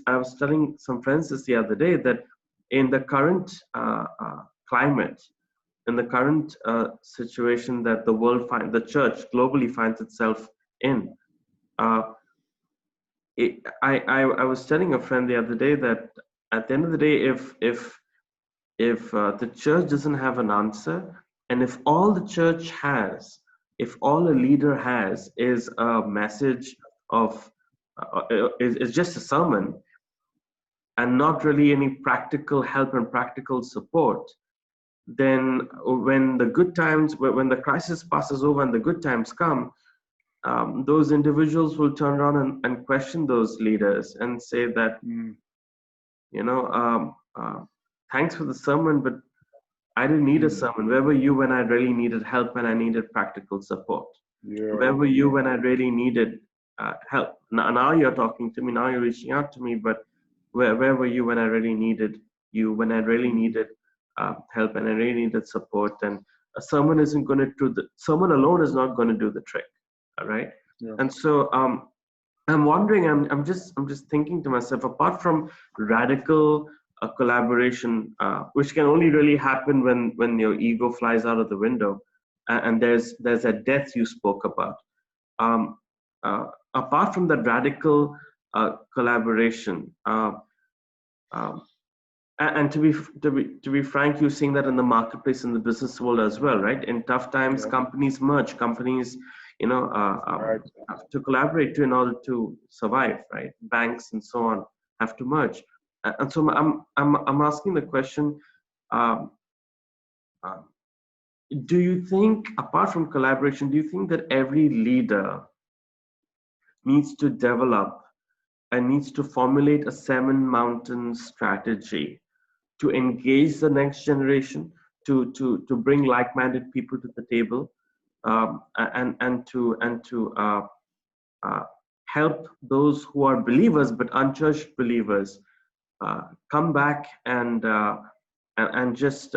I was telling some friends this the other day that in the current climate, in the current situation that the church globally finds itself in, uh, I was telling a friend the other day that at the end of the day, if the church doesn't have an answer, and if all the church has, if all a leader has is a message of is just a sermon and not really any practical help and practical support, then when the good times, when the crisis passes over and the good times come, those individuals will turn around and question those leaders and say that, you know, thanks for the sermon, but I didn't need a sermon. Where were you when I really needed help and I needed practical support? Yeah. Where were you when I really needed help? Now you're talking to me, now you're reaching out to me, but where were you when I really needed you, when I really needed help and I really needed support? And a sermon isn't going to do the sermon alone is not going to do the trick, all right? Yeah. And so I'm wondering, I'm just thinking to myself, apart from radical collaboration, which can only really happen when your ego flies out of the window, and there's a death you spoke about. Apart from that radical collaboration, and to be frank, you're seeing that in the marketplace, in the business world as well, right? In tough times, companies merge, companies, Right. have to collaborate in order to survive, right? Banks and so on have to merge. And so I'm asking the question: um, uh, do you think, apart from collaboration, do you think that every leader needs to develop and needs to formulate a 7 mountain strategy to engage the next generation, to bring like-minded people to the table, and to help those who are believers but unchurched believers come back and just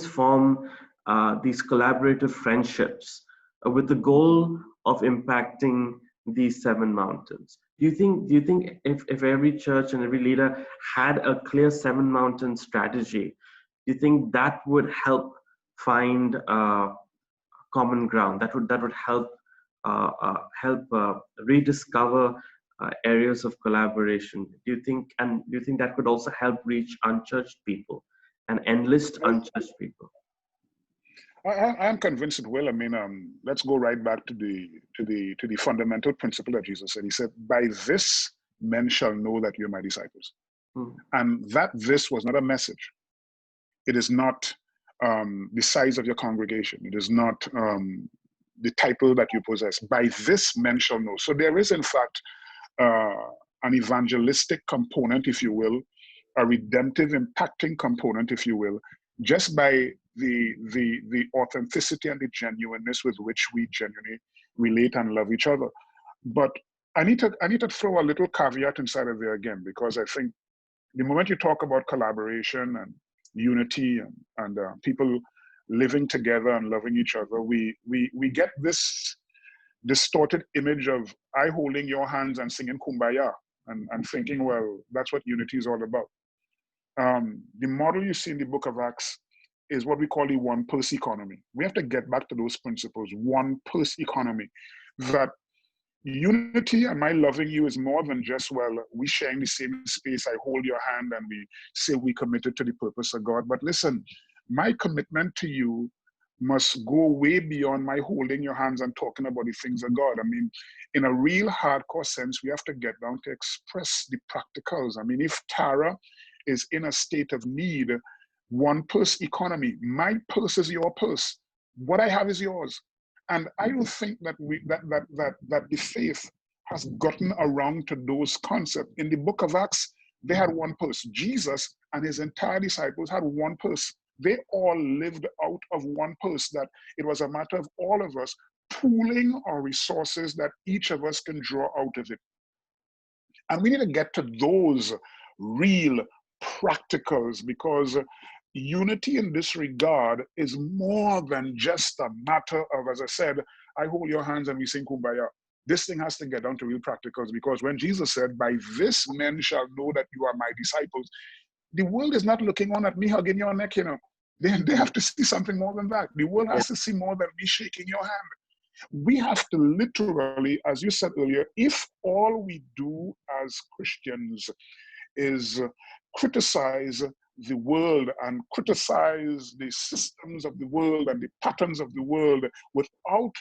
form these collaborative friendships with the goal of impacting these 7 mountains. Do you think if every church and every leader had a clear 7 mountain strategy, do you think that would help find common ground? That would help rediscover areas of collaboration. Do you think that could also help reach unchurched people and enlist unchurched people? I'm convinced it will. I mean, let's go right back to the fundamental principle that Jesus said. He said, "By this men shall know that you're my disciples." And that this was not a message. It is not the size of your congregation. It is not the title that you possess. By this men shall know. So there is, in fact, an evangelistic component, if you will, a redemptive, impacting component, if you will, just by the authenticity and the genuineness with which we genuinely relate and love each other. But I need to throw a little caveat inside of there again, because I think the moment you talk about collaboration and unity and people living together and loving each other, we get this distorted image of I holding your hands and singing Kumbaya and thinking, well, that's what unity is all about. The model you see in the book of Acts is what we call the one purse economy. We have to get back to those principles, one purse economy, that unity and my loving you is more than just, well, we sharing the same space, I hold your hand and we say we committed to the purpose of God. But listen, my commitment to you must go way beyond my holding your hands and talking about the things of God. I mean, in a real hardcore sense, we have to get down to express the practicals. I mean, if Tara is in a state of need, one purse economy, my purse is your purse. What I have is yours. And I don't think that that the faith has gotten around to those concepts. In the book of Acts, they had one purse. Jesus and his entire disciples had one purse. They all lived out of one purse, that it was a matter of all of us pooling our resources that each of us can draw out of it. And we need to get to those real practicals, because unity in this regard is more than just a matter of, as I said, I hold your hands and we sing Kumbaya. this thing has to get down to real practicals, because when Jesus said, by this men shall know that you are my disciples, the world is not looking on at me hugging your neck, you know. They have to see something more than that. The world Yeah. has to see more than me shaking your hand. We have to literally, as you said earlier, if all we do as Christians is criticize the world and criticize the systems of the world and the patterns of the world without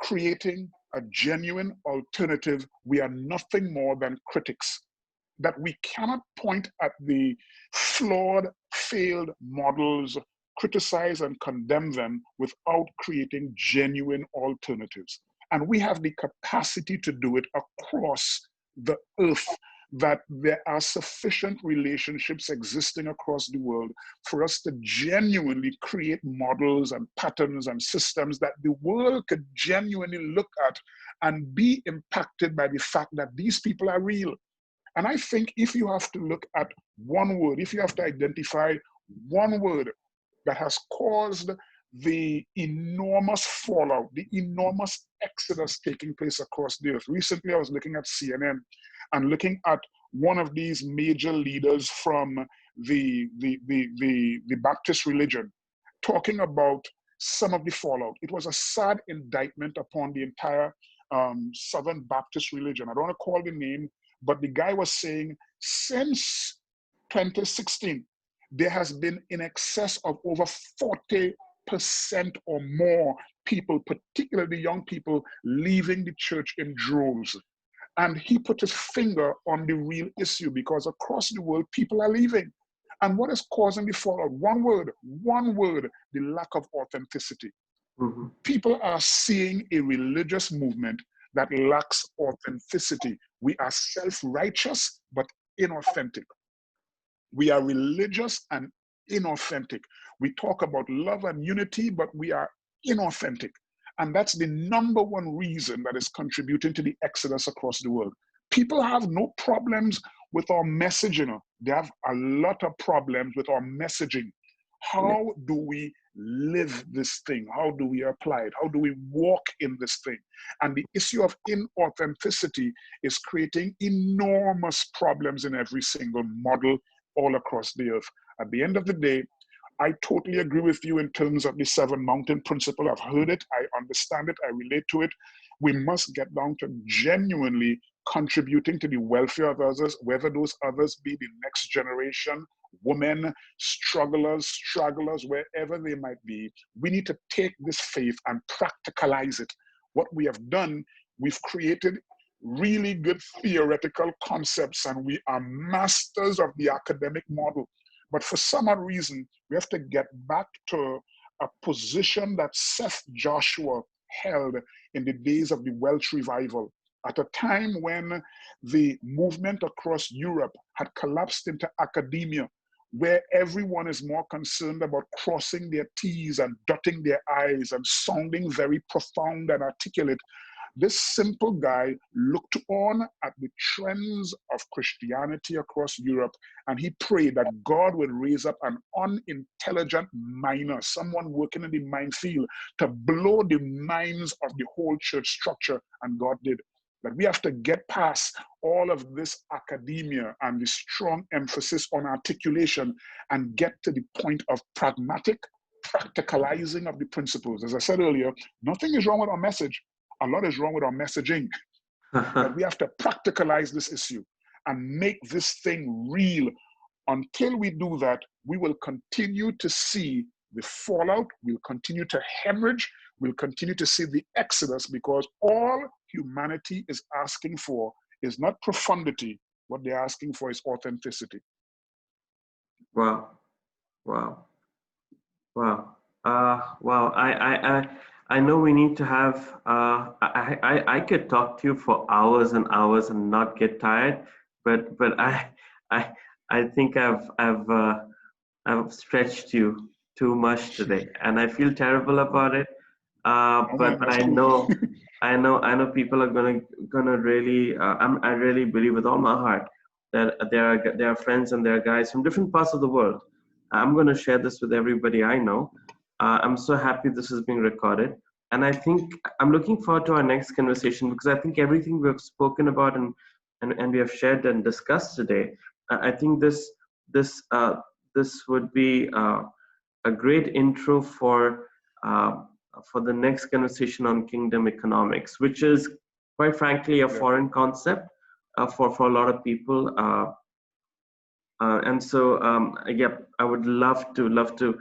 creating a genuine alternative, we are nothing more than critics. That we cannot point at the flawed, failed models, criticize and condemn them without creating genuine alternatives. And we have the capacity to do it across the earth, that there are sufficient relationships existing across the world for us to genuinely create models and patterns and systems that the world could genuinely look at and be impacted by the fact that these people are real. And I think if you have to look at one word, if you have to identify one word that has caused the enormous fallout, the enormous exodus taking place across the earth. Recently, I was looking at CNN and looking at one of these major leaders from the Baptist religion talking about some of the fallout. It was a sad indictment upon the entire Southern Baptist religion. I don't want to call the name, but the guy was saying since 2016, there has been in excess of over 40% or more people, particularly young people, leaving the church in droves. And he put his finger on the real issue, because across the world, people are leaving. And what is causing the fallout? One word, the lack of authenticity. Mm-hmm. People are seeing a religious movement that lacks authenticity. We are self-righteous, but inauthentic. We are religious and inauthentic. We talk about love and unity, but we are inauthentic. And that's the number one reason that is contributing to the exodus across the world. People have no problems with our messaging. They have a lot of problems with our messaging. How do we live this thing? How do we apply it? How do we walk in this thing? And the issue of inauthenticity is creating enormous problems in every single model all across the earth. At the end of the day, I totally agree with you in terms of the 7 mountain principle. I've heard it, I understand it, I relate to it. We must get down to genuinely contributing to the welfare of others, whether those others be the next generation, women, strugglers, wherever they might be. We need to take this faith and practicalize it. What we have done, we've created really good theoretical concepts and we are masters of the academic model. But for some odd reason, we have to get back to a position that Seth Joshua held in the days of the Welsh revival, at a time when the movement across Europe had collapsed into academia, where everyone is more concerned about crossing their T's and dotting their I's and sounding very profound and articulate. This simple guy looked on at the trends of Christianity across Europe, and he prayed that God would raise up an unintelligent miner, someone working in the minefield, to blow the minds of the whole church structure, and God did. But we have to get past all of this academia and the strong emphasis on articulation and get to the point of pragmatic practicalizing of the principles. As I said earlier, nothing is wrong with our message. A lot is wrong with our messaging. But we have to practicalize this issue and make this thing real. Until we do that, we will continue to see the fallout, we'll continue to hemorrhage, we'll continue to see the exodus, because all humanity is asking for is not profundity. What they're asking for is authenticity. Wow. Wow. Wow. Wow. I know we need to have, I could talk to you for hours and hours and not get tired, but I think I've stretched you too much today, and I feel terrible about it. But I know, I know people are gonna really, I really believe with all my heart that there are friends and there are guys from different parts of the world. I'm gonna share this with everybody I know. I'm so happy this is being recorded. I think I'm looking forward to our next conversation, because I think everything we've spoken about and we have shared and discussed today, I think this this would be a great intro uh, for the next conversation on kingdom economics, which is quite frankly a Yeah. foreign concept for a lot of people. And so, yeah, I would love to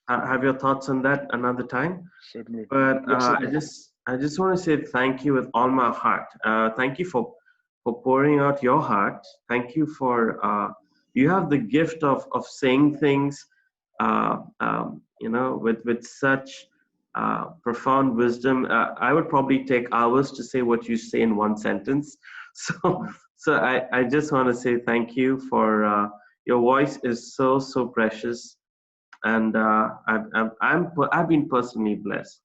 have your thoughts on that another time. Certainly. But Yes, certainly. I just want to say thank you with all my heart. Thank you for pouring out your heart. Thank you for you have the gift of saying things, you know, with such profound wisdom. I would probably take hours to say what you say in one sentence. So so I just want to say thank you for your voice is so precious, and I've been personally blessed.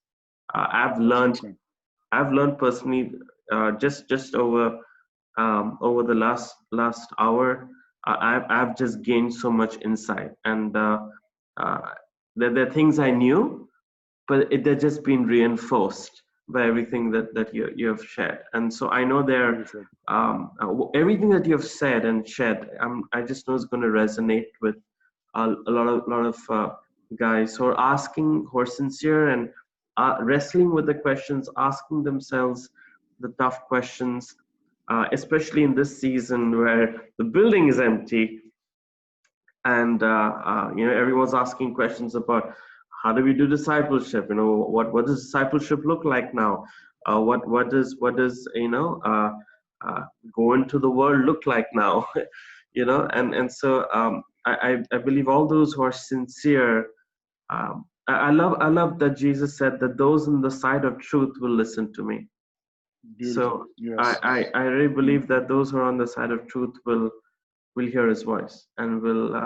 That's excellent. I've learned personally just over the last hour. I've just gained so much insight, and uh, there are things I knew, but they're just been reinforced by everything that you have shared. And so I know Beautiful. everything that you have said and shared. I just know it's going to resonate with a lot of guys who are asking, who are sincere and wrestling with the questions, asking themselves the tough questions, especially in this season where the building is empty, and you know, everyone's asking questions about how do we do discipleship. You know, what does discipleship look like now? What does you know, go into the world look like now? You know, and so I believe all those who are sincere. I love that Jesus said that those on the side of truth will listen to me. Beautiful. So Yes. I really Mm. believe that those who are on the side of truth will hear his voice and will